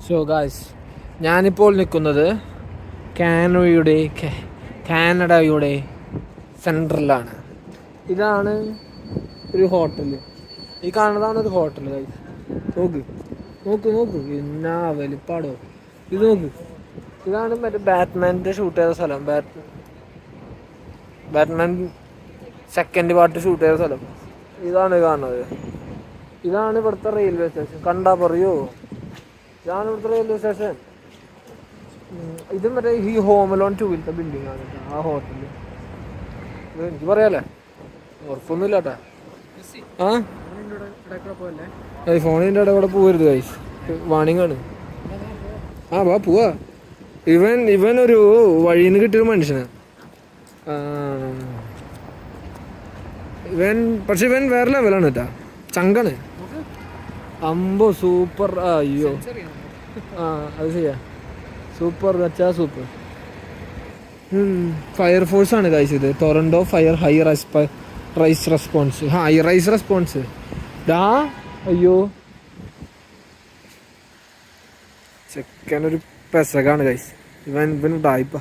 So guys, ഞാനിപ്പോൾ നിൽക്കുന്നത് കാനഡയുടെ സെൻട്രലാണ്. ഇതാണ് ഒരു ഹോട്ടൽ. ഈ കാണുന്നതാണ് ഒരു ഹോട്ടൽ ഗായ്സ്. നോക്ക് എന്നാ വലിപ്പാടോ ഇത്. നോക്ക്, ഇതാണ് മറ്റേ ബാറ്റ്മാൻ്റെ ഷൂട്ട് ചെയ്ത സ്ഥലം. ബാറ്റ്മാൻ സെക്കൻഡ് പാർട്ട് ഷൂട്ട് ചെയ്ത സ്ഥലം ഇതാണ് കാണുന്നത്. ഇതാണ് ഇവിടുത്തെ റെയിൽവേ സ്റ്റേഷൻ. കണ്ടാ പറയോ, ഇതാണ് ഇവിടുത്തെ റെയിൽവേ സ്റ്റേഷൻ. ഇത് മറ്റേ ഈ ഹോം ലോൺ 2-ത്തെ ബിൽഡിംഗ് ആണ് ആ ഹോട്ടല്. ഇത് എനിക്ക് പറയാല്ലേ, ഉറപ്പൊന്നുമില്ല കേട്ടാ. ഫോണിൻ്റെ ഇടയിൽ കൂടെ പോകരുത് ഗൈസ്, വാണിംഗ് ആണ്. പോവാ. ഇവൻ ഒരു വഴിയിൽ നിന്ന് കിട്ടിയൊരു മനുഷ്യനാണ് പക്ഷെ ഇവൻ വേറെ ലെവലാണ് കേട്ടാ, ചങ്കാണ്. അമ്പോ സൂപ്പർ. അയ്യോ അത് ചെയ്യാ, സൂപ്പർ കച്ചാ സൂപ്പർ. ഫയർഫോഴ്സ് ആണ് ഗൈസ് ഇത്. Toronto fire high rice response. അയ്യോ ചെക്കനൊരു പെസകാണ് ഗൈസ്. ഇവൻ ഡായിപ്പ.